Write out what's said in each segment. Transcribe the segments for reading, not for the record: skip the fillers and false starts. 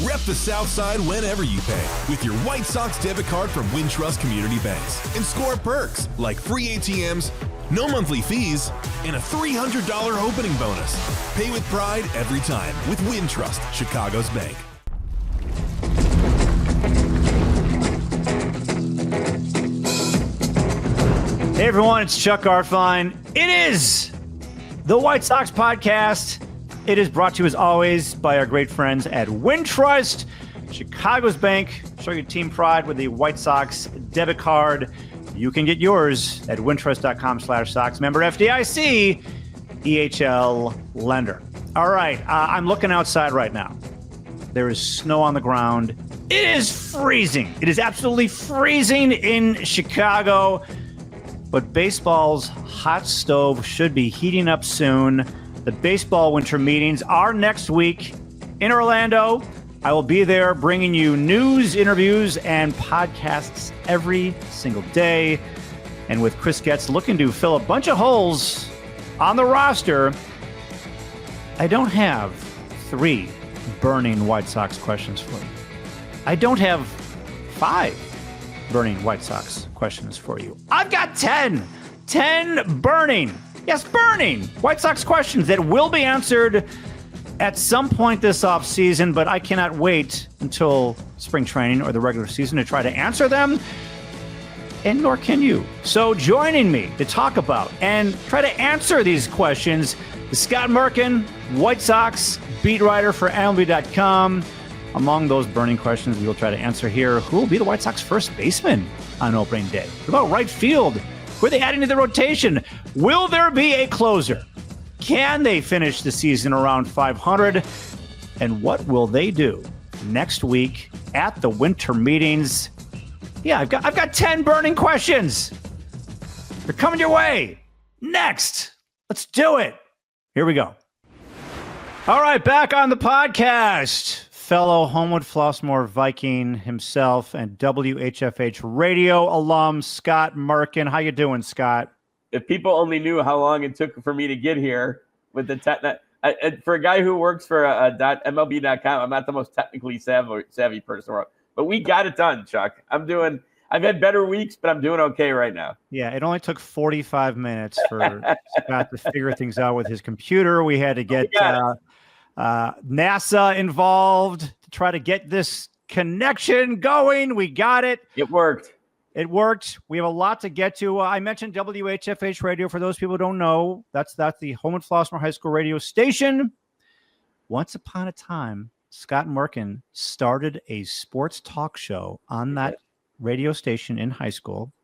Rep the South Side whenever you pay with your White Sox debit card from Wintrust Community Banks and score perks like free ATMs, no monthly fees, and a $300 opening bonus. Pay with pride every time with Wintrust, Chicago's bank. Hey everyone, it's Chuck Garfien. It is the White Sox podcast. It is brought to you as always by our great friends at Wintrust, Chicago's bank. Show your team pride with the White Sox debit card. You can get yours at wintrust.com/Sox. Member FDIC, EHL lender. All right, I'm looking outside right now. There is snow on the ground. It is freezing. It is absolutely freezing in Chicago. But baseball's hot stove should be heating up soon. The baseball winter meetings are next week in Orlando. I will be there bringing you news, interviews, and podcasts every single day. And with Chris Getz looking to fill a bunch of holes on the roster, I don't have 3 burning White Sox questions for you. I don't have 5 burning White Sox questions for you. I've got 10 burning. Yes, burning White Sox questions that will be answered at some point this offseason, but I cannot wait until spring training or the regular season to try to answer them, and nor can you. So joining me to talk about and try to answer these questions is Scott Merkin, White Sox beat writer for MLB.com. Among those burning questions we will try to answer here, who will be the White Sox first baseman on opening day? What about right field? Who are they adding to the rotation? Will there be a closer? Can they finish the season around 500? And what will they do next week at the winter meetings? Yeah, I've got 10 burning questions. They're coming your way. Next. Let's do it. Here we go. All right, back on the podcast. Fellow Homewood Flossmoor Viking himself and WHFH radio alum, Scott Merkin. How you doing, Scott? If people only knew how long it took for me to get here with the for a guy who works for MLB.com, I'm not the most technically savvy person, but we got it done, Chuck. I've had better weeks, but I'm doing okay right now. Yeah, it only took 45 minutes for Scott to figure things out with his computer. We had to get NASA involved to try to get this connection going. We got it. It worked. We have a lot to get to. I mentioned WHFH radio. For those people who don't know, that's the Homewood Flossmoor High School radio station. Once upon a time, Scott Merkin started a sports talk show on that radio station in high school.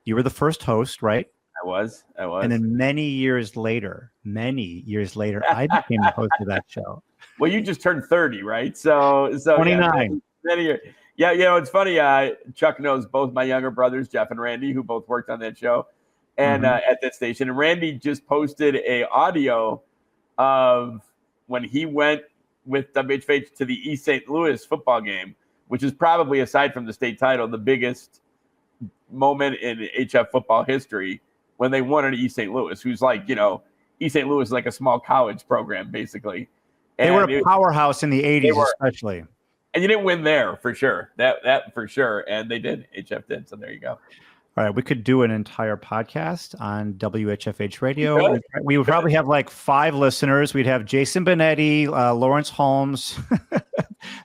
You were the first host, right? I was. And then many years later, I became the host of that show. Well, you just turned 30, right? So 29. Many years. Yeah, it's funny. Chuck knows both my younger brothers, Jeff and Randy, who both worked on that show and at that station. And Randy just posted a audio of when he went with WHFH to the East St. Louis football game, which is probably, aside from the state title, the biggest moment in HF football history, when they won at East St. Louis, who's like, East St. Louis is like a small college program, basically. And they were a powerhouse in the 80s, especially. And you didn't win there, for sure. That for sure. And they did. HF did. So there you go. All right. We could do an entire podcast on WHFH radio. We would probably have like 5 listeners. We'd have Jason Benetti, Lawrence Holmes,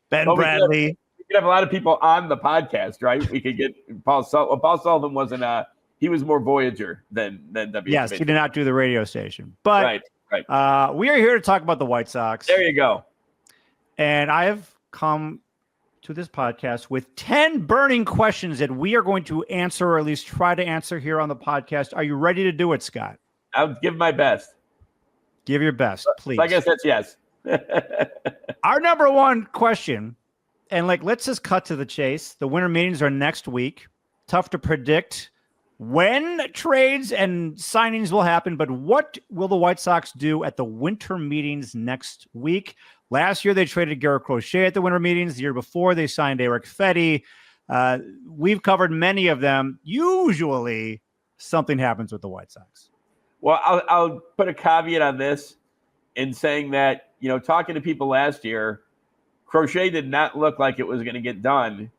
Ben Bradley. We could have a lot of people on the podcast, right? We could get Paul Sullivan. Well, Paul Sullivan wasn't he was more Voyager than WHFH. Yes, he did not do the radio station. But right. We are here to talk about the White Sox. There you go. And I have come to this podcast with 10 burning questions that we are going to answer, or at least try to answer here on the podcast. Are you ready to do it, Scott? I'll give my best. Give your best, please. I guess that's yes. Our number one question, and let's just cut to the chase. The winter meetings are next week. Tough to predict when trades and signings will happen, but what will the White Sox do at the winter meetings next week? Last year, they traded 𝗵𝗀 at the winter meetings. The year before, they signed 𝗵𝗀𝗍. We've covered many of them. Usually, something happens with the White Sox. Well, I'll put a caveat on this in saying that, talking to people last year, 𝗄𝗃 did not look like it was going to get done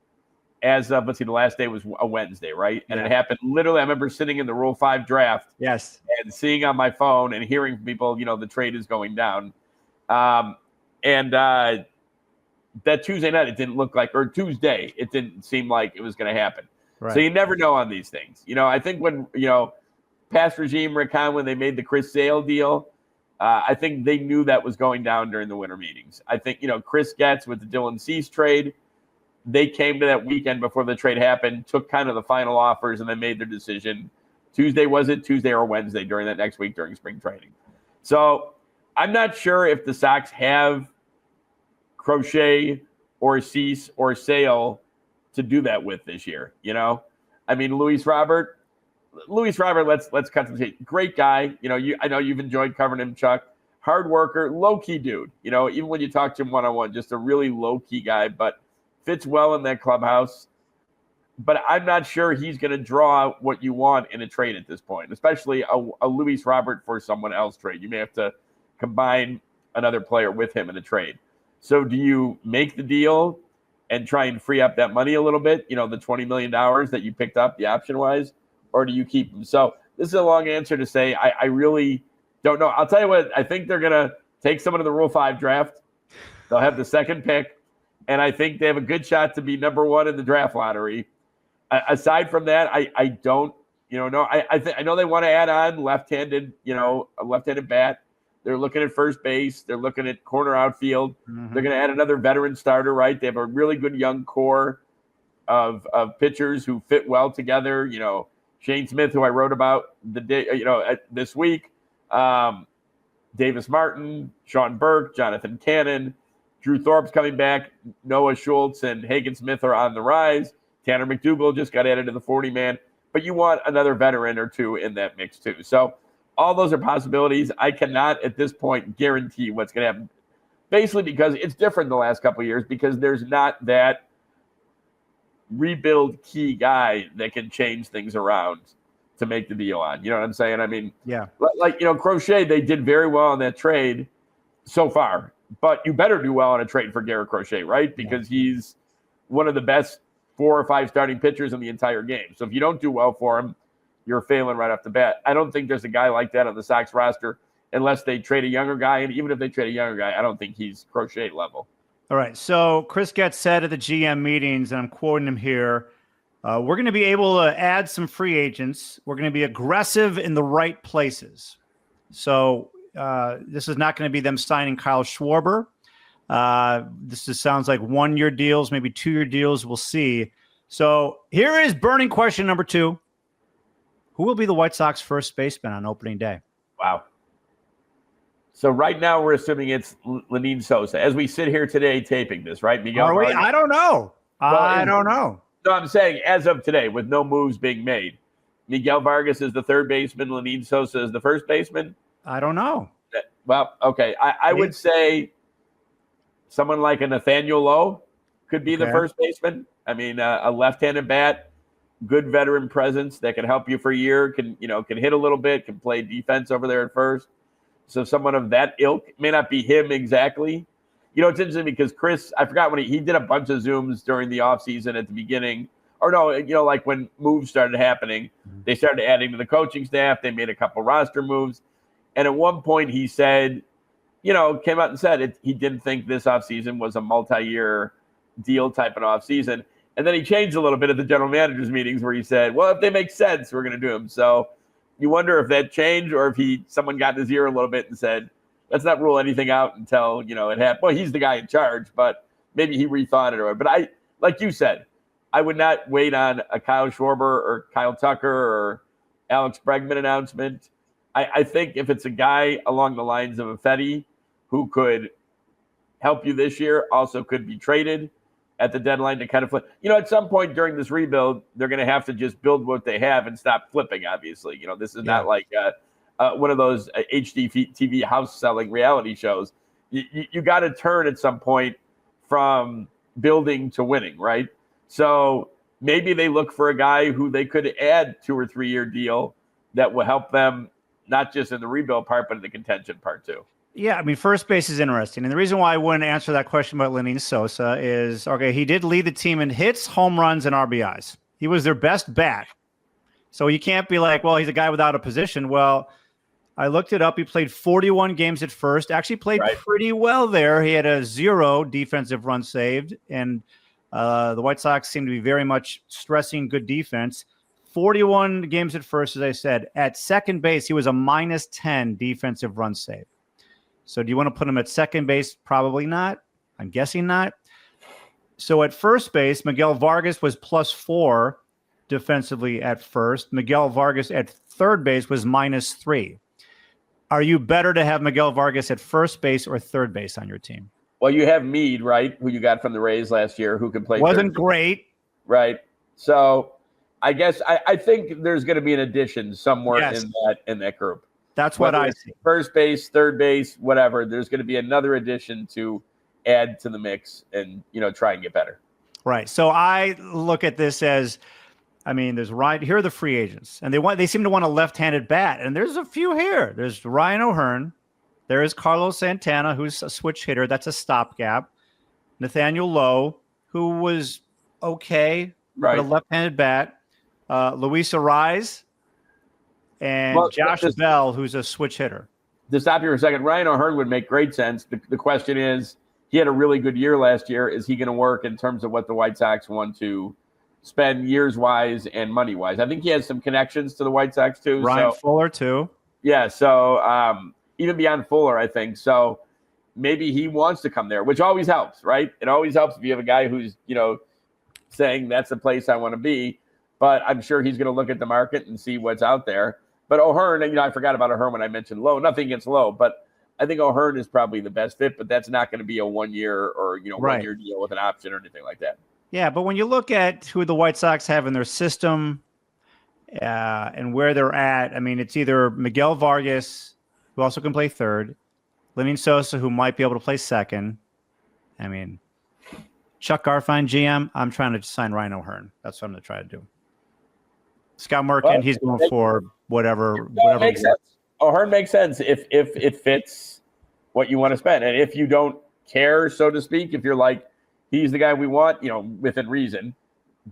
as of, let's see, the last day was a Wednesday, right? And it happened literally. I remember sitting in the Rule 5 draft and seeing on my phone and hearing from people, the trade is going down. That Tuesday night, it didn't look like, or Tuesday, it didn't seem like it was going to happen. Right. So you never know on these things. I think when, past regime, Rick Hahn, when they made the Chris Sale deal, I think they knew that was going down during the winter meetings. I think, Chris Getz with the Dylan Cease trade, they came to that weekend before the trade happened, took kind of the final offers, and then made their decision. Tuesday or Wednesday during that next week during spring training. So I'm not sure if the Sox have 𝗄𝗃 or Cease or Sale to do that with this year. I mean, Luis Robert, let's cut to the chase. Great guy. I know you've enjoyed covering him, Chuck. Hard worker, low-key dude. Even when you talk to him one-on-one, just a really low-key guy, but fits well in that clubhouse. But I'm not sure he's going to draw what you want in a trade at this point, especially a Luis Robert for someone else trade. You may have to combine another player with him in a trade. So do you make the deal and try and free up that money a little bit, the $20 million that you picked up, the option-wise, or do you keep him? So this is a long answer to say I really don't know. I'll tell you what, I think they're going to take someone to the Rule 5 draft. They'll have the second pick. And I think they have a good shot to be number one in the draft lottery. Aside from that, I don't, know. I know they want to add on left-handed, a left-handed bat. They're looking at first base. They're looking at corner outfield. Mm-hmm. They're going to add another veteran starter, right? They have a really good young core of pitchers who fit well together. Shane Smith, who I wrote about this week, Davis Martin, Sean Burke, Jonathan Cannon. Drew Thorpe's coming back. Noah Schultz and Hagen Smith are on the rise. Tanner McDougal just got added to the 40-man. But you want another veteran or two in that mix too. So all those are possibilities. I cannot at this point guarantee what's going to happen. Basically because it's different the last couple of years because there's not that rebuild key guy that can change things around to make the deal on. You know what I'm saying? I mean, 𝗄𝗃, they did very well on that trade so far. But you better do well on a trade for Garrett 𝗄𝗃, right? Because he's one of the best 4 or 5 starting pitchers in the entire game. So if you don't do well for him, you're failing right off the bat. I don't think there's a guy like that on the Sox roster unless they trade a younger guy. And even if they trade a younger guy, I don't think he's 𝗄𝗃 level. All right. So Chris Getz said at the GM meetings, and I'm quoting him here, we're going to be able to add some free agents. We're going to be aggressive in the right places. So this is not going to be them signing 𝗁𝗏 𝗏𝗏. This sounds like 1-year deals, maybe 2-year deals. We'll see. So here is burning question number 2. Who will be the White Sox first baseman on opening day? Wow. So right now we're assuming it's Lenyn Sosa. As we sit here today taping this, right, Miguel? Are we? I don't know. I don't know. No, I'm saying as of today, with no moves being made, Miguel Vargas is the third baseman. Lenyn Sosa is the first baseman. I don't know. Well, okay. I would say someone like a Nathaniel Lowe could be the first baseman. I mean, a left-handed bat, good veteran presence that can help you for a year, can hit a little bit, can play defense over there at first. So someone of that ilk, may not be him exactly. It's interesting because Chris, I forgot when he did a bunch of Zooms during the offseason at the beginning. Or no, like when moves started happening, they started adding to the coaching staff. They made a couple roster moves. And at one point he said, came out and said he didn't think this offseason was a multi-year deal type of offseason. And then he changed a little bit at the general managers meetings where he said, well, if they make sense, we're going to do them. So you wonder if that changed or if someone got in his ear a little bit and said, let's not rule anything out until, it happened. Well, he's the guy in charge, but maybe he rethought it. But like you said, I would not wait on a 𝗁𝗏 𝗏𝗏 or Kyle Tucker or Alex Bregman announcement. I think if it's a guy along the lines of 𝗏𝗏 who could help you this year, also could be traded at the deadline to kind of flip. At some point during this rebuild, they're going to have to just build what they have and stop flipping, obviously. This is not like one of those HD TV house selling reality shows. You got to turn at some point from building to winning, right? So maybe they look for a guy who they could add 2 or 3 year deal that will help them not just in the rebuild part, but in the contention part too. Yeah, I mean, first base is interesting. And the reason why I wouldn't answer that question about 𝗵𝗂 is, okay, he did lead the team in hits, home runs, and RBIs. He was their best bat. So you can't be like, well, he's a guy without a position. Well, I looked it up. He played 41 games at first, actually played pretty well there. He had a 0 defensive run saved, and the White Sox seem to be very much stressing good defense. 41 games at first, as I said. At second base, he was a -10 defensive run save. So do you want to put him at second base? Probably not. I'm guessing not. So at first base, Miguel Vargas was +4 defensively at first. Miguel Vargas at third base was -3. Are you better to have Miguel Vargas at first base or third base on your team? Well, you have Mead, right, who you got from the Rays last year, who can play. Wasn't great. Right. So I guess I think there's going to be an addition somewhere in that group. That's what I see. First base, third base, whatever. There's going to be another addition to add to the mix and, try and get better. Right. So I look at this as, I mean, here are the free agents, and they seem to want a left-handed bat, and there's a few here. There's Ryan O'Hearn. There is Carlos Santana, who's a switch hitter. That's a stopgap. Nathaniel Lowe, who was okay, right, with a left-handed bat. 𝗻𝗏cie HiH and Josh Bell, who's a switch hitter. To stop you for a second, Ryan O'Hearn would make great sense. The question is, he had a really good year last year. Is he going to work in terms of what the White Sox want to spend years-wise and money-wise? I think he has some connections to the White Sox, too. Ryan Fuller, too. Yeah, so even beyond Fuller, I think. So maybe he wants to come there, which always helps, right? It always helps if you have a guy who's, saying that's the place I want to be. But I'm sure he's going to look at the market and see what's out there. But O'Hearn, I forgot about O'Hearn when I mentioned Lowe. Nothing against Lowe, but I think O'Hearn is probably the best fit. But that's not going to be a 1 year or 1 year deal with an option or anything like that. Yeah, but when you look at who the White Sox have in their system and where they're at, I mean, it's either Miguel Vargas, who also can play third, 𝗵𝗂, who might be able to play second. I mean, Chuck Garfien, GM, I'm trying to sign Ryan O'Hearn. That's what I'm going to try to do. Scott Merkin, he's going for whatever. Makes sense. O'Hearn makes sense if it fits what you want to spend. And if you don't care, so to speak, if you're like, he's the guy we want, within reason,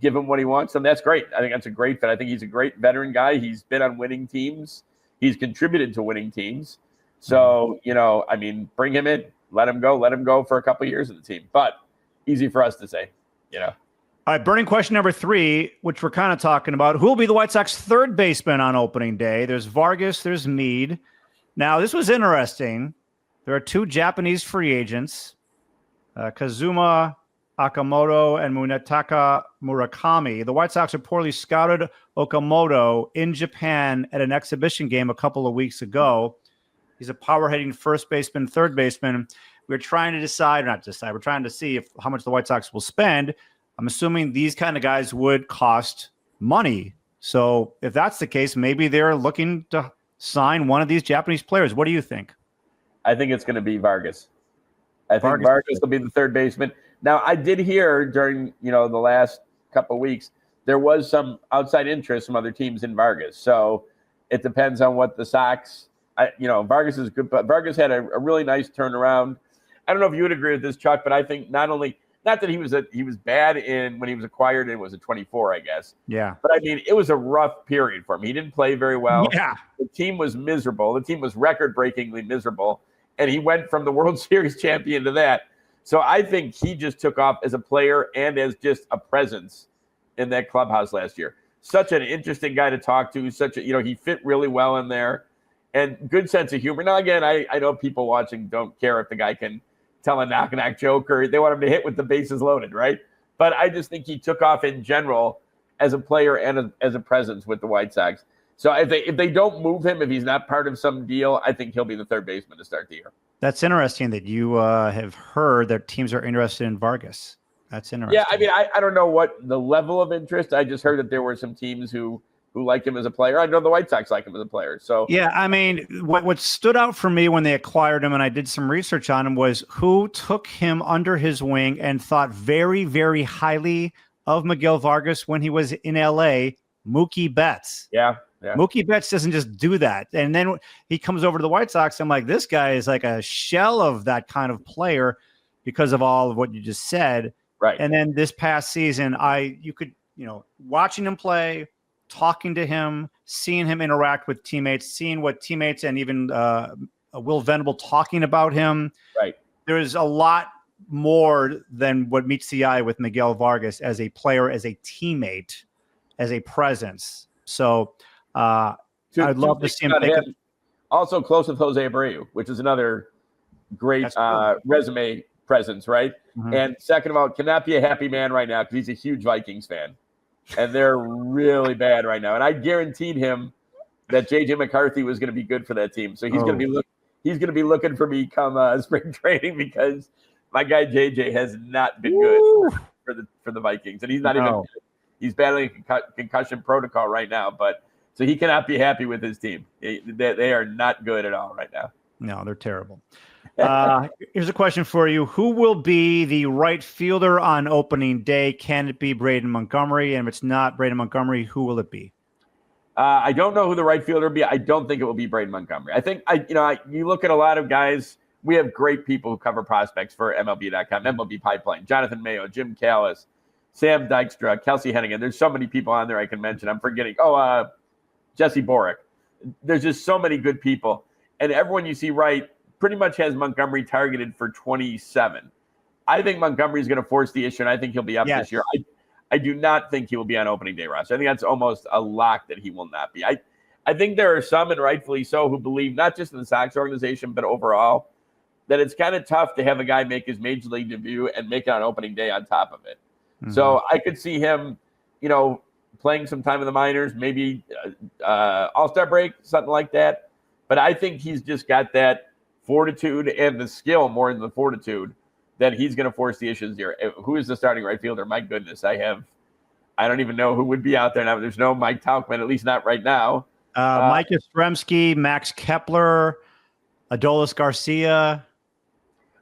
give him what he wants, and that's great. I think that's a great fit. I think he's a great veteran guy. He's been on winning teams. He's contributed to winning teams. So, bring him in, let him go for a couple of years in the team. But easy for us to say, All right, burning question number 3, which we're kind of talking about. Who will be the White Sox third baseman on opening day? There's Vargas, there's Mead. Now, this was interesting. There are 2 Japanese free agents, Kazuma Okamoto and Munetaka Murakami. The White Sox reportedly scouted Okamoto in Japan at an exhibition game a couple of weeks ago. He's a power-hitting first baseman, third baseman. We're trying to we're trying to see how much the White Sox will spend. I'm assuming these kind of guys would cost money. So if that's the case, maybe they're looking to sign one of these Japanese players. What do you think? I think it's going to be Vargas. I think Vargas will be the third baseman. Now, I did hear during, the last couple of weeks, there was some outside interest from other teams in Vargas. So it depends on what the Sox, Vargas is good, but Vargas had a really nice turnaround. I don't know if you would agree with this, Chuck, but I think not that he was bad when he was acquired and was a 24, I guess. Yeah. But I mean, it was a rough period for him. He didn't play very well. Yeah. The team was miserable. The team was record-breakingly miserable. And he went from the World Series champion to that. So I think he just took off as a player and as just a presence in that clubhouse last year. Such an interesting guy to talk to. He fit really well in there and good sense of humor. Now, again, I know people watching don't care if the guy can tell a knock-knock joke or they want him to hit with the bases loaded, right? But I just think he took off in general as a player and as a presence with the White Sox. So if they don't move him, if he's not part of some deal, I think he'll be the third baseman to start the year. That's interesting that you have heard that teams are interested in Vargas. That's interesting. Yeah, I mean, I don't know what the level of interest. I just heard that there were some teams who like him as a player. I know the White Sox like him as a player. So yeah, I mean, what stood out for me when they acquired him, and I did some research on him, was who took him under his wing and thought very, very highly of Miguel Vargas when he was in LA, Mookie Betts. Yeah. Yeah. Mookie Betts doesn't just do that. And then he comes over to the White Sox. I'm like, this guy is like a shell of that kind of player because of all of what you just said. Right. And then this past season, you could, watching him play, talking to him, seeing him interact with teammates, seeing what teammates and even Will Venable talking about him. Right. There's a lot more than what meets the eye with Miguel Vargas as a player, as a teammate, as a presence. So I'd love to see him. Also close with Jose Abreu, which is another great resume presence, right? Mm-hmm. And second of all, cannot be a happy man right now because he's a huge Vikings fan. And they're really bad right now. And I guaranteed him that J.J. McCarthy was going to be good for that team. So he's going to be looking for me come spring training because my guy J.J. has not been good for the Vikings. And he's not even – he's battling a concussion protocol right now. But so he cannot be happy with his team. They are not good at all right now. No, they're terrible. Here's a question for you. Who will be the right fielder on opening day? Can it be Braden Montgomery? And if it's not Braden Montgomery, who will it be? I don't know who the right fielder will be. I don't think it will be Braden Montgomery. I think you look at a lot of guys. We have great people who cover prospects for MLB.com, MLB Pipeline, Jonathan Mayo, Jim Callis, Sam Dykstra, Kelsey Hennigan. There's so many people on there I can mention. I'm forgetting. Jesse Borick. There's just so many good people. And everyone you see pretty much has Montgomery targeted for 27. I think Montgomery is going to force the issue, and I think he'll be up this year. I do not think he will be on opening day roster. I think that's almost a lock that he will not be. I think there are some, and rightfully so, who believe, not just in the Sox organization, but overall, that it's kind of tough to have a guy make his major league debut and make it on opening day on top of it. Mm-hmm. So I could see him, playing some time in the minors, maybe All-Star break, something like that. But I think he's just got that fortitude and the skill more than the fortitude that he's going to force the issues here. Who is the starting right fielder? My goodness, I don't even know who would be out there now. There's no Mike Tauchman, at least not right now. Mike Yastrzemski, Max Kepler, Adolis Garcia.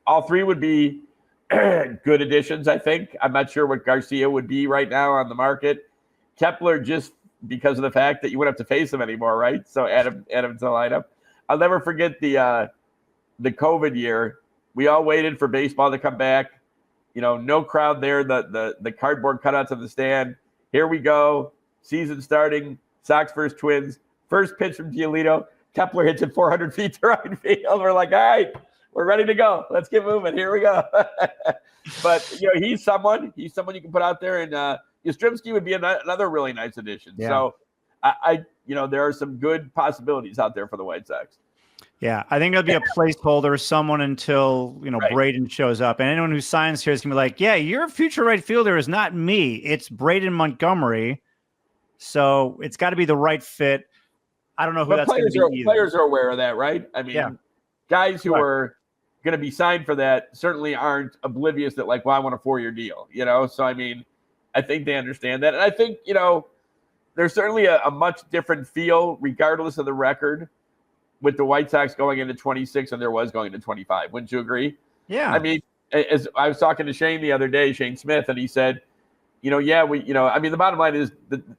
All three would be good additions, I think. I'm not sure what Garcia would be right now on the market. Kepler, just because of the fact that you wouldn't have to face him anymore, right? So add him to the lineup. I'll never forget the COVID year. We all waited for baseball to come back. No crowd there. The cardboard cutouts of the stand. Here we go. Season starting. Sox versus Twins. First pitch from Giolito. Kepler hits it 400 feet to right field. We're like, all right, we're ready to go. Let's get moving. Here we go. But he's someone you can put out there, and Yastrzemski would be another really nice addition. Yeah. So I there are some good possibilities out there for the White Sox. Yeah, I think it'll be a placeholder, someone until Braden shows up, and anyone who signs here is gonna be like, yeah, your future right fielder is not me, it's Braden Montgomery. So it's got to be the right fit. I don't know who that's going to be. Players are aware of that, right? I mean, guys who are going to be signed for that certainly aren't oblivious that I want a 4-year deal. So I mean, I think they understand that, and I think there's certainly a much different feel, regardless of the record, with the White Sox going into 26 than there was going into 25. Wouldn't you agree? Yeah. I mean, as I was talking to Shane the other day, Shane Smith, and he said, the bottom line is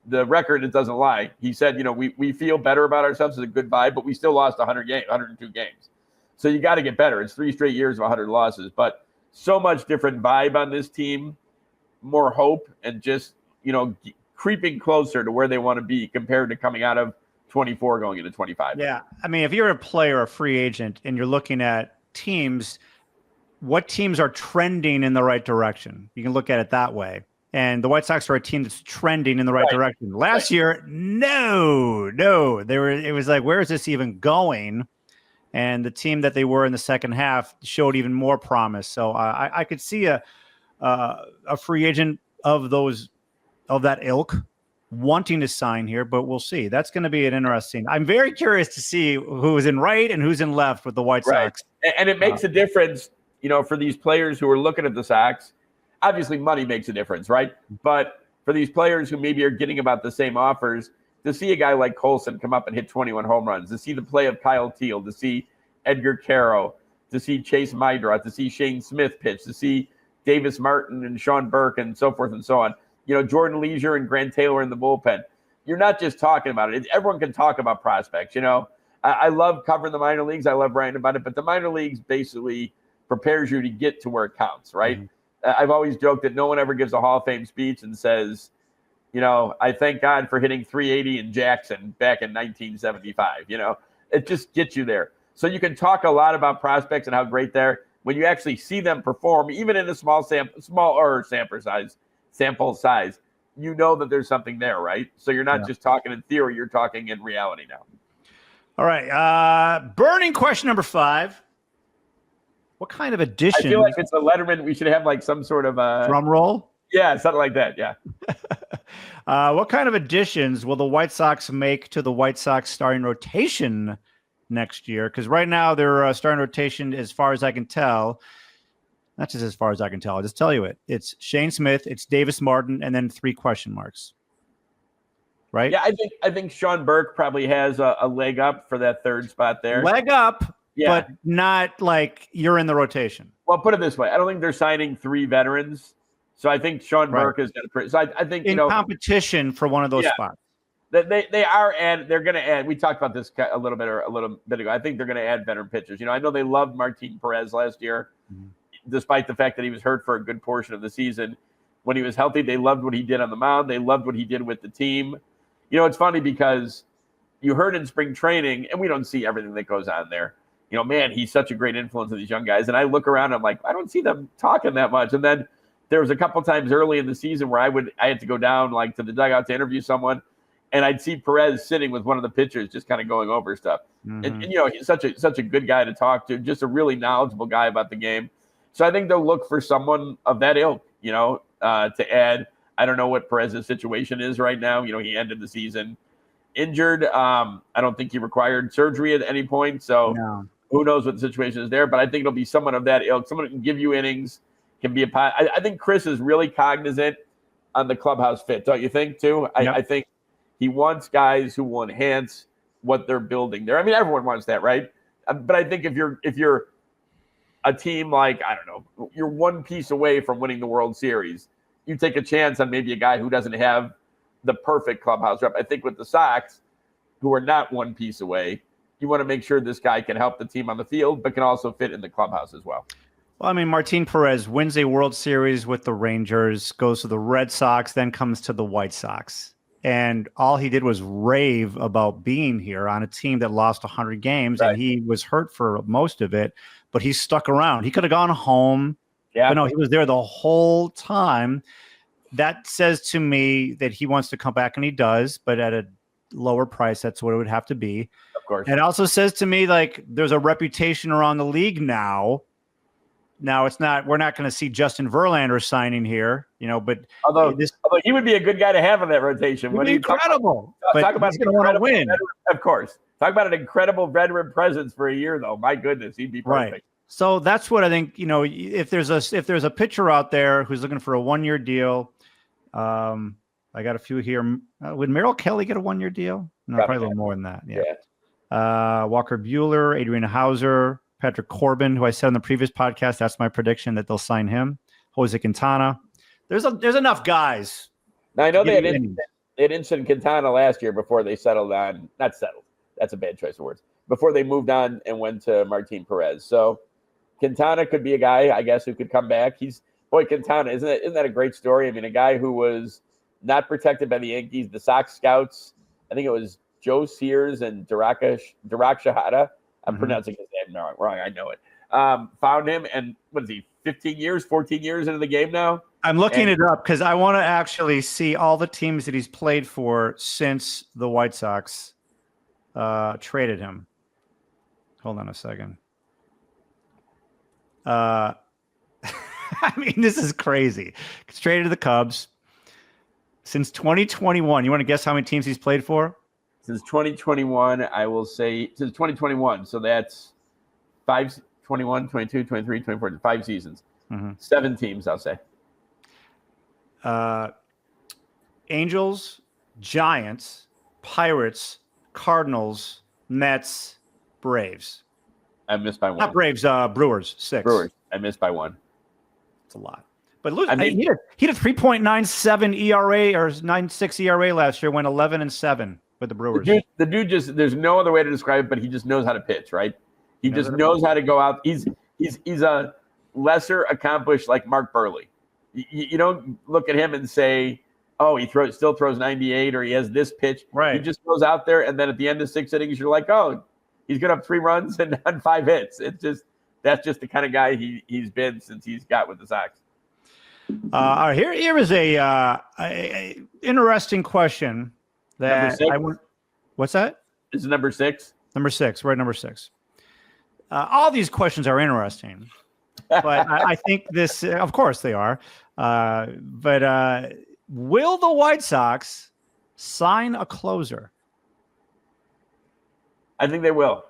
the record, it doesn't lie. He said, we feel better about ourselves as a good vibe, but we still lost 102 games. So you got to get better. It's 3 straight years of 100 losses, but so much different vibe on this team, more hope, and just, creeping closer to where they want to be compared to coming out of 24 going into 25. Yeah. I mean, if you're a player, a free agent, and you're looking at teams, what teams are trending in the right direction? You can look at it that way. And the White Sox are a team that's trending in the right direction. Last year, no. It was like, where is this even going? And the team that they were in the second half showed even more promise. So I could see a free agent of that ilk wanting to sign here, but we'll see. That's going to be an interesting. I'm very curious to see who's in right and who's in left with the White Sox. And it makes a difference, for these players who are looking at the Sox. Obviously, money makes a difference, right? But for these players who maybe are getting about the same offers, to see a guy like Colson come up and hit 21 home runs, to see the play of Kyle Teal, to see Edgar Caro, to see Chase Mydra, to see Shane Smith pitch, to see Davis Martin and Sean Burke and so forth and so on. Jordan Leisure and Grant Taylor in the bullpen. you're not just talking about it. Everyone can talk about prospects. I love covering the minor leagues. I love writing about it, but the minor leagues basically prepares you to get to where it counts, right? Mm-hmm. I've always joked that no one ever gives a Hall of Fame speech and says, I thank God for hitting 380 in Jackson back in 1975. It just gets you there. So you can talk a lot about prospects and how great they're. When you actually see them perform, even in a small sample size, that there's something there, right? So you're not just talking in theory, you're talking in reality now. All right. Burning question number 5. What kind of addition? I feel like it's a Letterman. We should have like some sort of a drum roll. Yeah, something like that. Yeah. What kind of additions will the White Sox make to the White Sox starting rotation next year? Because right now their starting rotation, as far as I can tell, not just as far as I can tell, I'll just tell you it. It's Shane Smith, it's Davis Martin, and then 3 question marks. Right? Yeah, I think Sean Burke probably has a leg up for that 3rd spot there. Leg up, but not like you're in the rotation. Well, put it this way. I don't think they're signing 3 veterans. So I think Sean Burke is going to. So I think in competition for one of those spots. They are, and they're going to add. We talked about this a little bit ago. I think they're going to add veteran pitchers. I know they loved 𝗵·Perez last year, despite the fact that he was hurt for a good portion of the season. When he was healthy, they loved what he did on the mound. They loved what he did with the team. It's funny because you heard in spring training, and we don't see everything that goes on there. Man, he's such a great influence on these young guys. And I look around, I'm like, I don't see them talking that much. And then there was a couple times early in the season where I had to go down like to the dugout to interview someone, and I'd see Perez sitting with one of the pitchers just kind of going over stuff. And he's such a good guy to talk to, just a really knowledgeable guy about the game. So I think they'll look for someone of that ilk, to add. I don't know what Perez's situation is right now. He ended the season injured. I don't think he required surgery at any point. So who knows what the situation is there. But I think it'll be someone of that ilk, someone who can give you innings, can be I think Chris is really cognizant on the clubhouse fit, don't you think, too? I think he wants guys who will enhance what they're building there. I mean, everyone wants that, right? But I think if you're a team like, I don't know, you're one piece away from winning the World Series, you take a chance on maybe a guy who doesn't have the perfect clubhouse rep. I think with the Sox, who are not one piece away, you want to make sure this guy can help the team on the field, but can also fit in the clubhouse as well. Well, I mean, �·Perez wins a World Series with the Rangers, goes to the Red Sox, then comes to the White Sox. And all he did was rave about being here on a team that lost 100 games, and he was hurt for most of it, but he stuck around. He could have gone home. Yeah. But no, he was there the whole time. That says to me that he wants to come back, and he does, but at a lower price. That's what it would have to be. Of course. It also says to me, like, there's a reputation around the league now. Now it's not. We're not going to see Justin Verlander signing here, but although he would be a good guy to have in that rotation. Would be incredible. Talk about he's going to want to win. Veteran, of course. Talk about an incredible veteran presence for a year, though. My goodness, he'd be perfect. Right. So that's what I think. If there's a pitcher out there who's looking for a 1-year deal, I got a few here. Would Merrill Kelly get a 1-year deal? No, probably a little more than that. Yeah. Walker Buehler, Adrian Hauser, Patrick Corbin, who I said on the previous podcast, that's my prediction that they'll sign him. Jose Quintana. There's enough guys. Now, I know they had Instant Quintana last year before they settled on. Not settled. That's a bad choice of words. Before they moved on and went to 𝗵·Perez. So Quintana could be a guy, I guess, who could come back. Quintana, isn't that a great story? I mean, a guy who was not protected by the Yankees, the Sox scouts. I think it was Joe Sears and 𝗵·Ch I'm pronouncing his name wrong. I know it. Found him, and what is he, 14 years into the game now? I'm looking it up because I want to actually see all the teams that he's played for since the White Sox traded him. Hold on a second. I mean, this is crazy. He's traded to the Cubs since 2021. You want to guess how many teams he's played for? Since 2021, I will say since 2021. So that's 21, 22, 23, 24, 5 seasons. 7 teams, I'll say. Angels, Giants, Pirates, Cardinals, Mets, Braves. I missed by 1. Not Braves, Brewers, 6. Brewers. I missed by 1. It's a lot. But look, I mean, he had a 3.97 ERA or 9.6 ERA last year, went 11-7 with the Brewers. The dude just, there's no other way to describe it, but he just knows how to pitch, right? He just knows how to go out. He's a lesser accomplished like Mark Buehrle. You don't look at him and say, oh, he still throws 98 or he has this pitch. Right. He just goes out there, and then at the end of 6 innings, you're like, oh, he's going to have 3 runs and 5 hits. That's just the kind of guy he's been since he's got with the Sox. Here is a interesting question that what's that? This is number 6. Number 6, right? Number 6. All these questions are interesting, but I think this, of course, they are. But will the White Sox sign a closer? I think they will.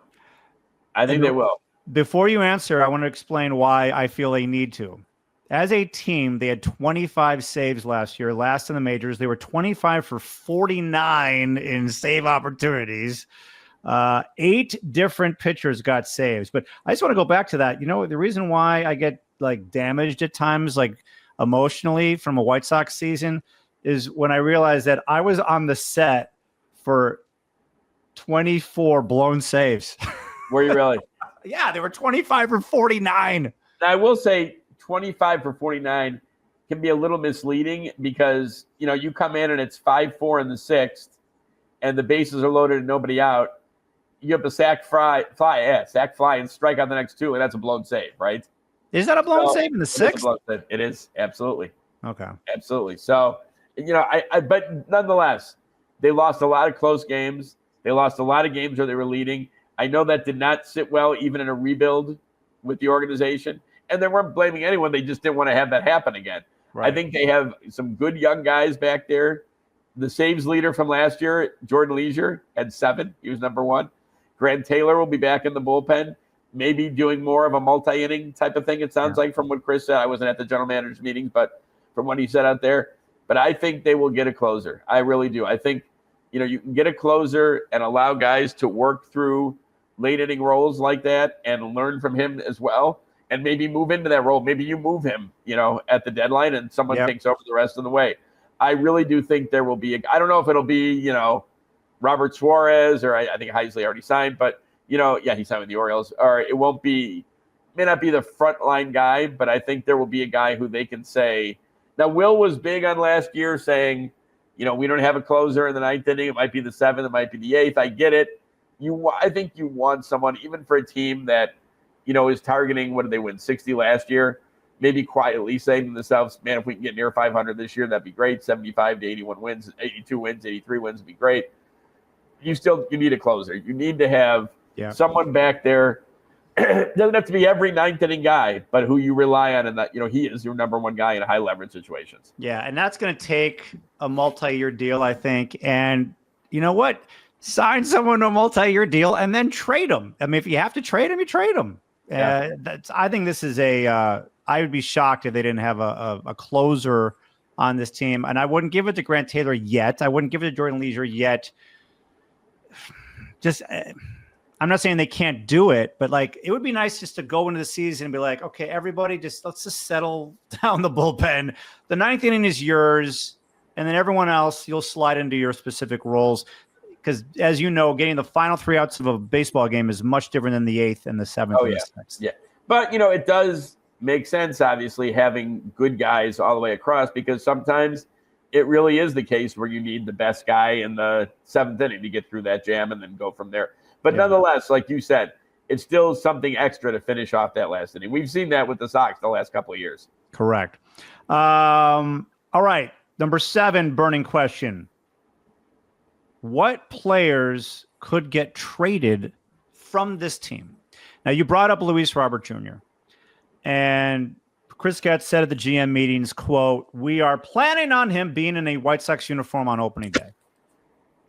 They will. Before you answer, I want to explain why I feel they need to. As a team, they had 25 saves last year, last in the majors. They were 25 for 49 in save opportunities. 8 different pitchers got saves. But I just want to go back to that. You know, the reason why I get like damaged at times, like emotionally from a White Sox season, is when I realized that I was on the set for 24 blown saves. Were you really? Yeah, they were 25 for 49. I will say 25 for 49 can be a little misleading because, you know, you come in and it's 5-4 in the 6th and the bases are loaded and nobody out. You have to sack fly, and strike out the next 2, and that's a blown save, right? Is that a blown save in the 6th? It is, absolutely. Okay. Absolutely. So, you know, but nonetheless, they lost a lot of close games. They lost a lot of games where they were leading. I know that did not sit well even in a rebuild with the organization. And they weren't blaming anyone. They just didn't want to have that happen again. Right. I think they have some good young guys back there. The saves leader from last year, Jordan 𝗠liche, had 7. He was number 1. Grant Taylor will be back in the bullpen, maybe doing more of a multi-inning type of thing, it sounds like, from what Chris said. I wasn't at the general manager's meetings, but from what he said out there. But I think they will get a closer. I really do. I think, you know, you can get a closer and allow guys to work through late inning roles like that and learn from him as well, and maybe move into that role. Maybe you move him, you know, at the deadline and someone takes over the rest of the way. I really do think there will be I don't know if it'll be, you know, Robert Suarez, or I think 𝗭esse already signed, but, you know, yeah, he signed with the Orioles. Or it may not be the frontline guy, but I think there will be a guy who they can say. Now, Will was big on last year saying, you know, we don't have a closer in the 9th inning. It might be the 7th. It might be the 8th. I get it. I think you want someone, even for a team that, you know, is targeting, what did they win, 60 last year? Maybe quietly saying to themselves, man, if we can get near 500 this year, that'd be great. 75 to 81 wins, 82 wins, 83 wins would be great. You need a closer. You need to have someone back there. It doesn't have to be every 9th inning guy, but who you rely on, and that, you know, he is your number 1 guy in high leverage situations. Yeah, and that's going to take a multi-year deal, I think. And you know what? Sign someone to a multi-year deal and then trade them. I mean, if you have to trade them, you trade them. Yeah. I think this is I would be shocked if they didn't have a closer on this team. And I wouldn't give it to Grant Taylor yet. I wouldn't give it to Jordan 𝗠liche yet. Just, I'm not saying they can't do it, but like, it would be nice just to go into the season and be like, okay, everybody let's just settle down the bullpen. The 9th inning is yours. And then everyone else, you'll slide into your specific roles. Because, as you know, getting the final 3 outs of a baseball game is much different than the 8th and the 7th and the 6th. Yeah. But, you know, it does make sense, obviously, having good guys all the way across, because sometimes it really is the case where you need the best guy in the 7th inning to get through that jam and then go from there. But nonetheless, like you said, it's still something extra to finish off that last inning. We've seen that with the Sox the last couple of years. Correct. All right. Number 7, burning question. What players could get traded from this team? Now, you brought up Luis Robert Jr. And Chris Getz said at the GM meetings, quote, "We are planning on him being in a White Sox uniform on opening day."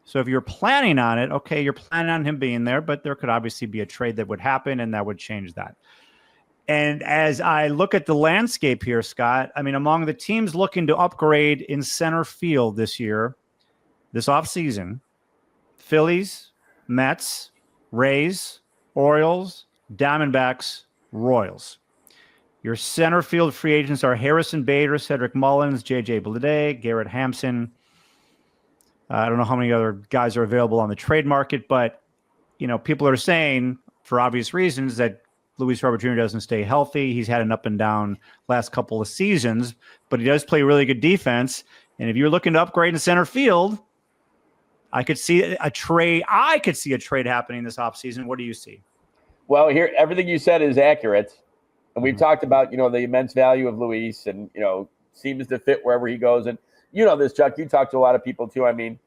So if you're planning on it, okay, you're planning on him being there, but there could obviously be a trade that would happen and that would change that. And as I look at the landscape here, Scott, I mean, among the teams looking to upgrade in center field this year, this offseason, Phillies, Mets, Rays, Orioles, Diamondbacks, Royals. Your center field free agents are Harrison Bader, Cedric Mullins, 𝗂𝗂𝗶𝗍𝗂, Garrett Hampson. I don't know how many other guys are available on the trade market, but people are saying, for obvious reasons, that Luis Robert Jr. doesn't stay healthy. He's had an up and down last couple of seasons, but he does play really good defense. And if you're looking to upgrade in center field, I could see a trade. I could see a trade happening this offseason. What do you see? Well, here, everything you said is accurate. And we've talked about, the immense value of Luis and, seems to fit wherever he goes. And this, Chuck, you talk to a lot of people too. I mean,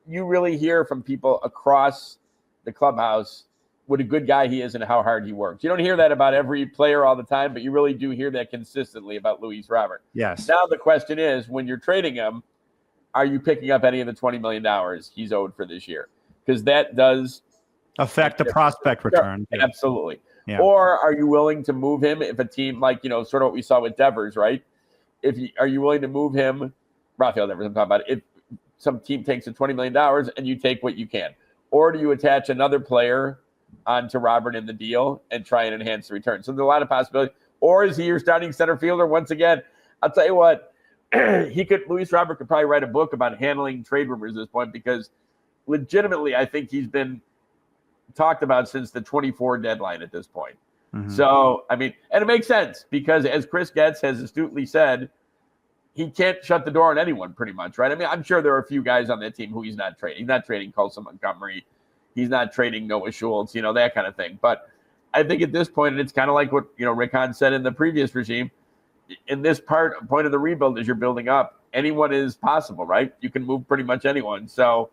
you really hear from people across the clubhouse what a good guy he is and how hard he works. You don't hear that about every player all the time, but you really do hear that consistently about Luis Robert. Yes. Now the question is, when you're trading him, are you picking up any of the $20 million he's owed for this year? Because that does affect the prospect return. Sure. Absolutely. Yeah. Or are you willing to move him if a team like, sort of what we saw with Devers, right? Are you willing to move him, Rafael Devers, I'm talking about, if some team takes the $20 million and you take what you can? Or do you attach another player onto Robert in the deal and try and enhance the return? So there's a lot of possibilities. Or is he your starting center fielder? Once again, I'll tell you what, Luis Robert could probably write a book about handling trade rumors at this point, because legitimately, I think he's been talked about since the 24 deadline at this point. Mm-hmm. So, I mean, and it makes sense because, as Chris Getz has astutely said, he can't shut the door on anyone pretty much, right? I mean, I'm sure there are a few guys on that team who he's not trading. He's not trading Colson Montgomery. He's not trading Noah Schultz, that kind of thing. But I think at this point, and it's kind of like what, Rick Hahn said in the previous regime, in this point of the rebuild as you're building up, anyone is possible, right? You can move pretty much anyone. So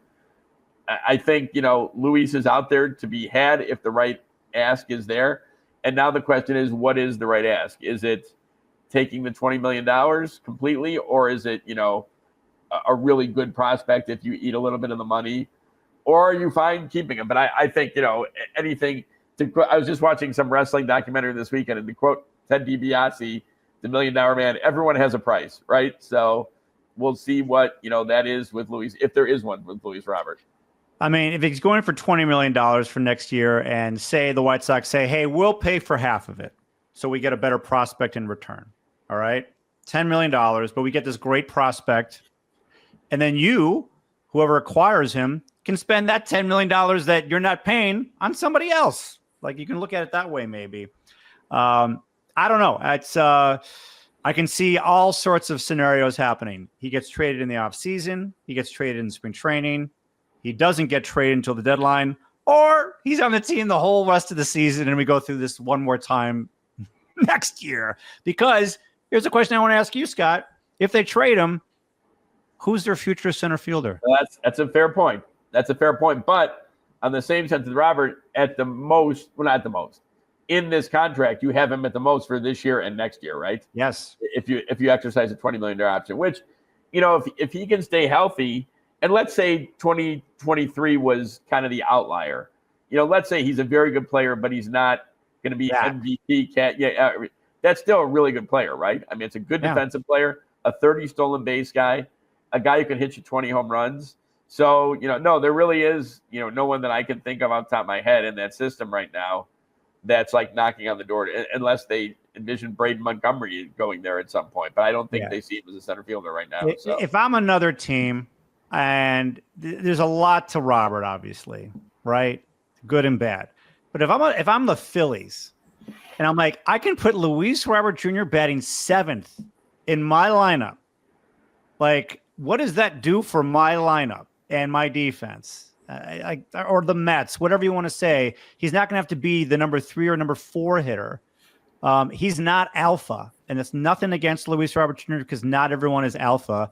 I think, Luis is out there to be had if the right ask is there. And now the question is, what is the right ask? Is it taking the $20 million completely, or is it, a really good prospect if you eat a little bit of the money, or are you fine keeping him? But I think, anything I was just watching some wrestling documentary this weekend, and to quote Ted DiBiase, the $1 Million Man, everyone has a price, right? So we'll see what, that is with Luis, if there is one with Luis Robert. I mean, if he's going for $20 million for next year, and say the White Sox say, hey, we'll pay for half of it so we get a better prospect in return. All right, $10 million, but we get this great prospect. And then whoever acquires him, can spend that $10 million that you're not paying on somebody else. Like, you can look at it that way, maybe. I don't know. It's I can see all sorts of scenarios happening. He gets traded in the offseason. He gets traded in spring training. He doesn't get traded until the deadline, or he's on the team the whole rest of the season, and we go through this one more time next year. Because here's a question I want to ask you, Scott. If they trade him, who's their future center fielder? That's a fair point. That's a fair point. But on the same sense as Robert, at the most, well, not the most, in this contract, you have him at the most for this year and next year, right? Yes. If you exercise a $20 million option, which, if he can stay healthy, and let's say 2023 was kind of the outlier. Let's say he's a very good player, but he's not going to be MVP. That's still a really good player, right? I mean, it's a good defensive player, a 30 stolen base guy, a guy who can hit you 20 home runs. So, no, there really is, no one that I can think of off the top of my head in that system right now that's like knocking on the door, unless they envision Braden Montgomery going there at some point. But I don't think they see him as a center fielder right now. So. If I'm another team, and there's a lot to Robert, obviously, right? Good and bad. But if I'm the Phillies, and I'm like, I can put Luis Robert Jr. batting 7th in my lineup. Like, what does that do for my lineup and my defense? Or the Mets, whatever you want to say. He's not going to have to be the number 3 or number 4 hitter. He's not alpha, and it's nothing against Luis Robert Jr. because not everyone is alpha.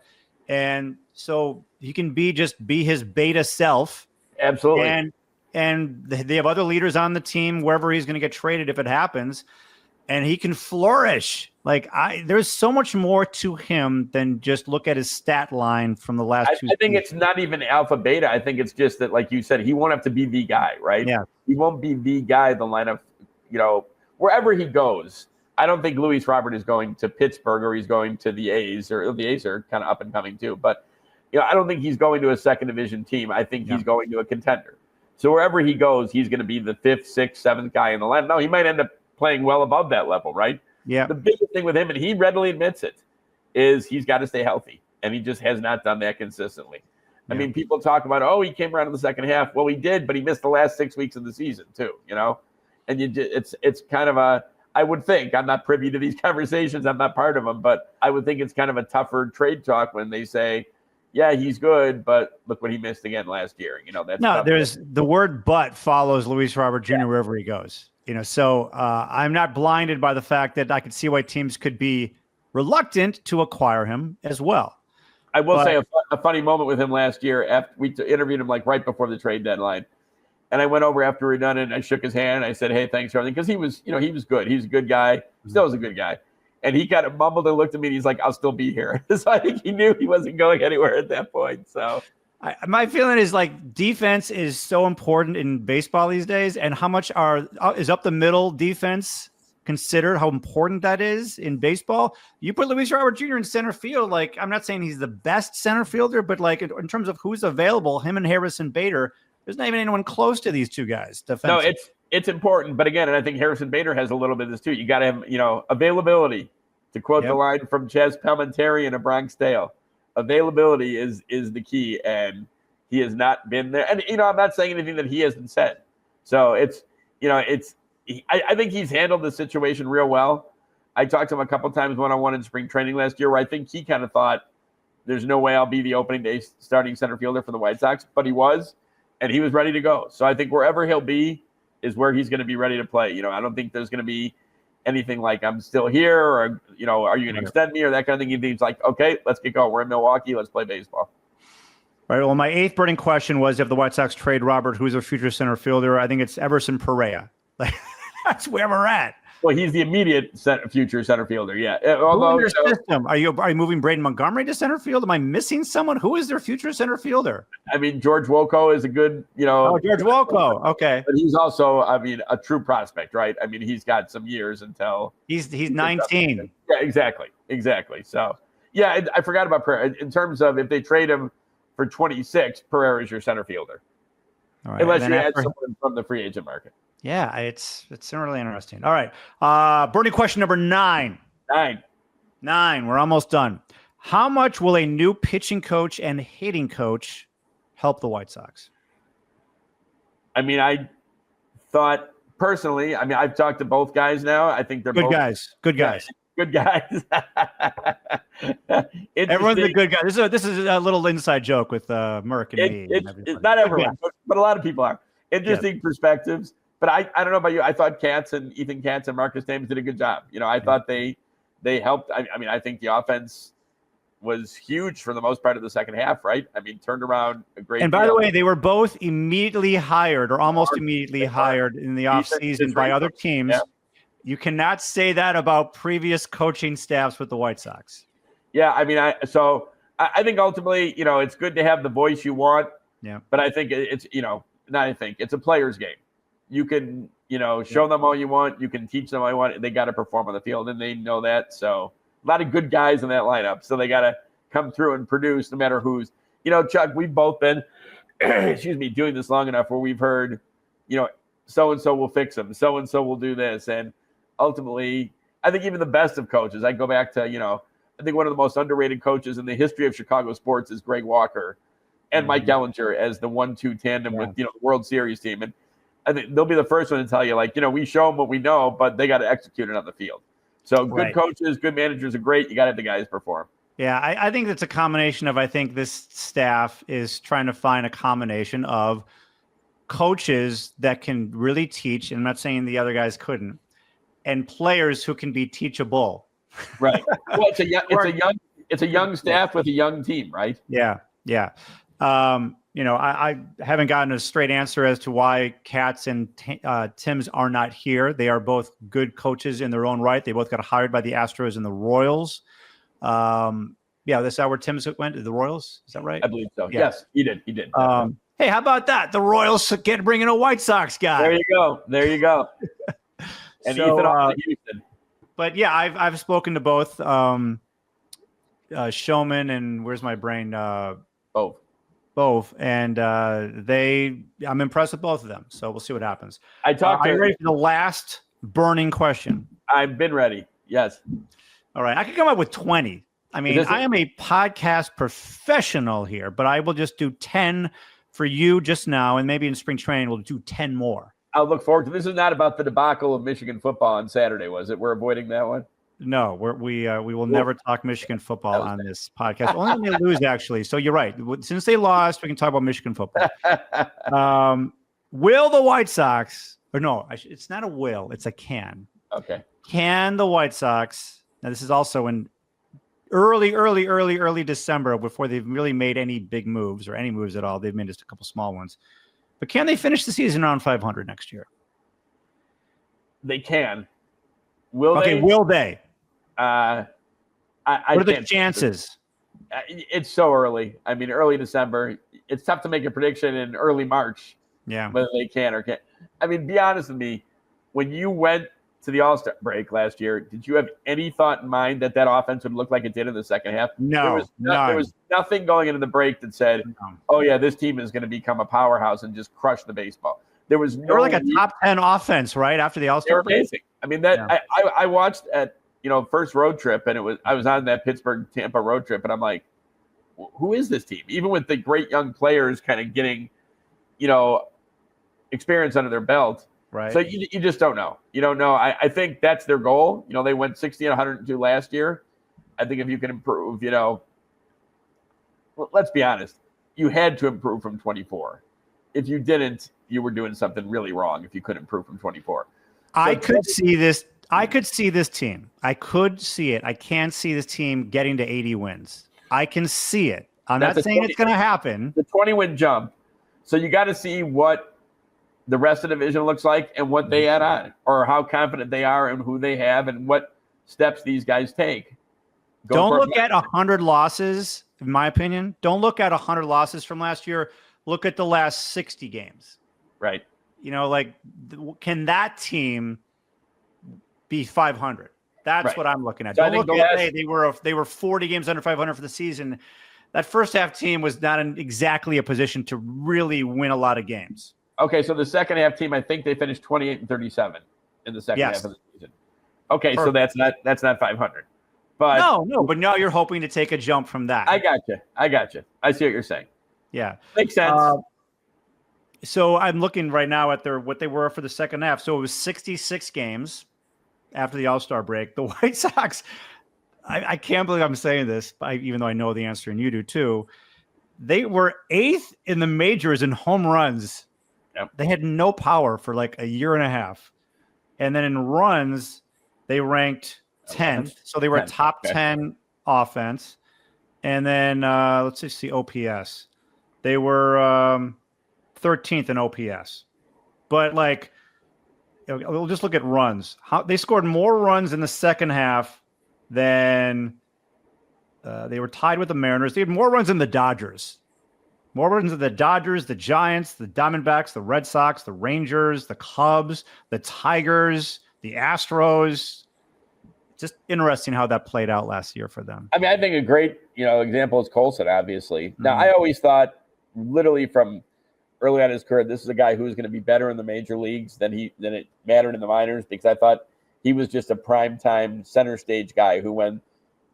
And so he can be his beta self. Absolutely. And they have other leaders on the team wherever he's going to get traded if it happens, and he can flourish. Like, there's so much more to him than just look at his stat line from the last two. I think it's not even alpha beta. I think it's just that, like you said, he won't have to be the guy, right? Yeah. He won't be the guy in the lineup, wherever he goes. I don't think Luis Robert is going to Pittsburgh, or he's going to the A's, or the A's are kind of up and coming too. But, I don't think he's going to a second division team. I think he's going to a contender. So wherever he goes, he's going to be the 5th, 6th, 7th guy in the lineup. No, he might end up playing well above that level, right? Yeah. The biggest thing with him, and he readily admits it, is he's got to stay healthy, and he just has not done that consistently. I mean, people talk about, oh, he came around in the second half. Well, he did, but he missed the last 6 weeks of the season too, And it's kind of I would think, I'm not privy to these conversations, I'm not part of them, but I would think it's kind of a tougher trade talk when they say, yeah, he's good, but look what he missed again last year. That's there's the word "but" follows Louis Robert Jr. wherever he goes. So I'm not blinded by the fact that I could see why teams could be reluctant to acquire him as well. I will say a funny moment with him last year. After we interviewed him like right before the trade deadline, and I went over after we were done and I shook his hand and I said, "Hey, thanks for everything," because he was, he was good. He's a good guy. Still is a good guy. And he kind of mumbled and looked at me and he's like, "I'll still be here." So I think he knew he wasn't going anywhere at that point. So my feeling is like defense is so important in baseball these days, and how much is up the middle defense considered, how important that is in baseball. You put Luis Robert Jr. in center field, like I'm not saying he's the best center fielder, but like in terms of who's available, him and Harrison Bader, there's not even anyone close to these two guys. No, it's important, but again, and I think Harrison Bader has a little bit of this too. You got to have, availability. To quote the line from 𝗪cie 𝗶𝗹 in A Bronx Tale, availability is the key, and he has not been there. And I'm not saying anything that he hasn't said. So I think he's handled the situation real well. I talked to him a couple times one-on-one in spring training last year, where I think he kind of thought, "There's no way I'll be the opening day starting center fielder for the White Sox," but he was, and he was ready to go. So I think wherever he'll be is where he's going to be ready to play. I don't think there's going to be anything like "I'm still here," or "Are you going to extend me?" or that kind of thing. He's like, "Okay, let's get going. We're in Milwaukee. Let's play baseball." All right. Well, my eighth burning question was, if the White Sox trade Robert, who's their future center fielder? I think it's 𝗪cie 𝗶𝗶. Like, that's where we're at. Well, he's the immediate future center fielder. Yeah. Although, system, are you moving Braden Montgomery to center field? Am I missing someone? Who is their future center fielder? I mean, George Wolko is a good, Oh, George Wolko. Okay. But he's also, a true prospect, right? I mean, he's got some years until he's 19. Yeah, exactly. So, yeah, I forgot about Pereira. In terms of if they trade him for 26, Pereira is your center fielder. All right. Unless you add someone from the free agent market. Yeah, it's really interesting. All right. Burning question number 9. 9. We're almost done. How much will a new pitching coach and hitting coach help the White Sox? I mean, I thought personally, I've talked to both guys now. I think they're good both guys. Good guys. Good guys. Everyone's a good guy. This is a little inside joke with Merk and me. It's not everyone, but a lot of people are. Interesting perspectives. But I don't know about you. I thought Ethan Katz and Marcus Thames did a good job. I thought they helped. I think the offense was huge for the most part of the second half, right? Turned around a great. And by the way, they were both immediately hired or almost immediately hired in the offseason by other teams. Yeah. You cannot say that about previous coaching staffs with the White Sox. Yeah, I think ultimately, it's good to have the voice you want. Yeah. But I think it's a player's game. You can, show them all you want. You can teach them all you want. They got to perform on the field, and they know that. So a lot of good guys in that lineup. So they got to come through and produce no matter who's, Chuck, we've both been, doing this long enough where we've heard, so-and-so will fix them. So-and-so will do this. And ultimately, I think even the best of coaches, I go back to, I think one of the most underrated coaches in the history of Chicago sports is Greg Walker and Mike Ellinger as the 1-2 tandem with, the World Series team. And I think they'll be the first one to tell you, we show them what we know, but they got to execute it on the field. So good coaches, good managers are great. You got to have the guys perform. Yeah, I think it's a combination of, I think this staff is trying to find a combination of coaches that can really teach, and I'm not saying the other guys couldn't, and players who can be teachable. Right. Well, it's a young staff with a young team, right? Yeah. I haven't gotten a straight answer as to why Katz and Timms are not here. They are both good coaches in their own right. They both got hired by the Astros and the Royals. That's where Timms went to the Royals. Is that right? I believe so. Yeah. Yes, he did. Hey, how about that? The Royals bring in a White Sox guy. There you go. And so, Ethan Houston. But yeah, I've spoken to both Showman and where's my brain? Both, and I'm impressed with both of them. So we'll see what happens. Are you ready for the last burning question? I've been ready. Yes. All right. I could come up with 20. I mean, I am a podcast professional here, but I will just do 10 for you just now. And maybe in spring training, we'll do 10 more. I'll look forward to this. Is not about the debacle of Michigan football on Saturday, was it? We're avoiding that one? No, we will never talk Michigan football on this podcast. Only when they lose, actually. So you're right. Since they lost, we can talk about Michigan football. Will the White Sox, or no, it's not a will, it's a can. Okay. Can the White Sox, now this is also in early December before they've really made any big moves or any moves at all. They've made just a couple small ones. But can they finish the season around 500 next year? They can. Will they? Will they? What are the chances? It's so early. I mean, early December. It's tough to make a prediction in early March. Yeah. Whether they can or can't. I mean, be honest with me. When you went to the All-Star break last year, did you have any thought in mind that offense would look like it did in the second half? No. There was nothing going into the break that said, oh, yeah, this team is going to become a powerhouse and just crush the baseball. They were like a top 10 offense, right, after the All-Star break? They were amazing. I mean, I watched at first road trip, and I was on that Pittsburgh-Tampa road trip, and I'm like, who is this team? Even with the great young players kind of getting, experience under their belt. Right. So you just don't know. You don't know. I think that's their goal. They went 60 and 102 last year. I think if you can improve, let's be honest, you had to improve from 24. If you didn't, you were doing something really wrong if you couldn't improve from 24. I could see this team. I could see it. I can't see this team getting to 80 wins. I can see it. I'm not saying it's going to happen. The 20-win jump. So you got to see what the rest of the division looks like and what they add on, or how confident they are and who they have and what steps these guys take. Don't look at 100 losses, in my opinion. Don't look at 100 losses from last year. Look at the last 60 games. Right. Can that team be 500? That's right. what I'm looking at. So Don't look at, hey, they were 40 games under 500 for the season. That first half team was not in exactly a position to really win a lot of games. Okay, so the second half team, I think they finished 28-37 in the second half of the season. Okay, perfect. So that's not 500. But no, but now you're hoping to take a jump from that. I got you. I see what you're saying. Yeah. Makes sense. So I'm looking right now at what they were for the second half. So it was 66 games after the All-Star break. The White Sox, I can't believe I'm saying this, even though I know the answer and you do too. They were 8th in the majors in home runs. Yep. They had no power for like a year and a half. And then in runs, they ranked 10th. So they were top 10 offense. And then let's just see OPS. They were 13th in OPS. But we'll just look at runs. They scored more runs in the second half than they were tied with the Mariners. They had more runs than the Dodgers. More runs than the Dodgers, the Giants, the Diamondbacks, the Red Sox, the Rangers, the Cubs, the Tigers, the Astros. Just interesting how that played out last year for them. I mean, I think a great, example is Colson, obviously. Now, I always thought, literally from early on in his career, this is a guy who was going to be better in the major leagues than it mattered in the minors, because I thought he was just a primetime center stage guy who, when,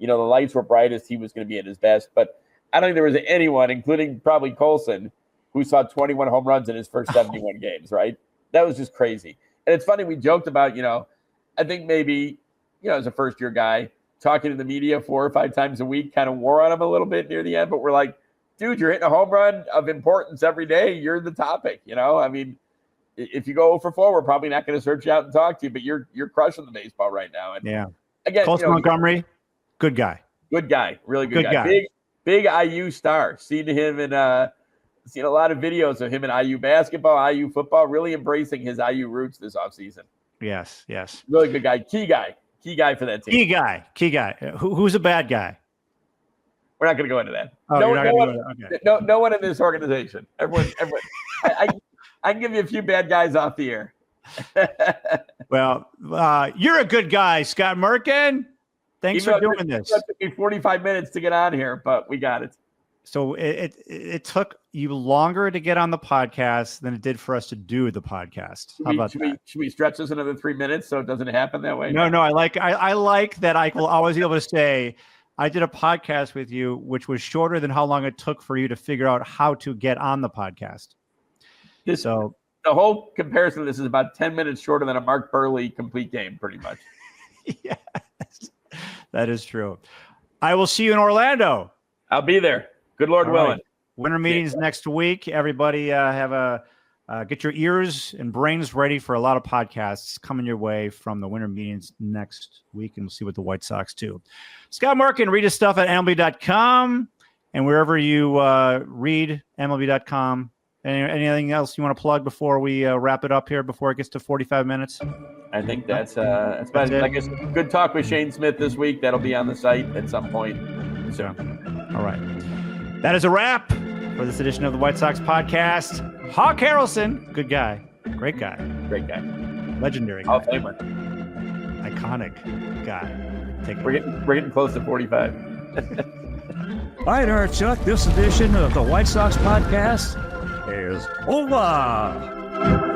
the lights were brightest, he was going to be at his best. But I don't think there was anyone, including probably Colson, who saw 21 home runs in his first 71 games, right? That was just crazy. And it's funny, we joked about, I think maybe, as a first-year guy, talking to the media 4 or 5 times a week kind of wore on him a little bit near the end. But we're like, dude, you're hitting a home run of importance every day. You're the topic, I mean, if you go 0-for-4, we're probably not going to search you out and talk to you, but you're crushing the baseball right now. And yeah. Again, Colson Montgomery, good guy. Good guy. Really good guy. Big IU star. Seen him in seen a lot of videos of him in IU basketball, IU football, really embracing his IU roots this offseason. Yes. Really good guy. Key guy for that team. Key guy. Who's a bad guy? We're not going to go into that. Oh, no one in this organization. Everyone. I can give you a few bad guys off the air. Well, you're a good guy, Scott Merkin. Thanks for doing this. It took me 45 minutes to get on here, but we got it. So it took you longer to get on the podcast than it did for us to do the podcast. How about that? Should we stretch this another 3 minutes so it doesn't happen that way? No. I like that I will always be able to say I did a podcast with you, which was shorter than how long it took for you to figure out how to get on the podcast. The whole comparison of this is about 10 minutes shorter than a Mark Buehrle complete game, pretty much. Yes, that is true. I will see you in Orlando. I'll be there. Good Lord willing. Right. Winter meetings next week. Everybody get your ears and brains ready for a lot of podcasts coming your way from the winter meetings next week, and we'll see what the White Sox do. Scott Merkin, read his stuff at MLB.com and wherever you read MLB.com. Anything else you want to plug before we wrap it up here before it gets to 45 minutes? I think that's about it. I guess good talk with Shane Smith this week. That'll be on the site at some point. So, all right. That is a wrap for this edition of the White Sox podcast. 𝗗cie 𝗿𝗀𝗀, good guy, great guy, legendary guy. Hall of Famer. Iconic guy. We're getting close to 45. All right, Chuck, this edition of the White Sox podcast is over.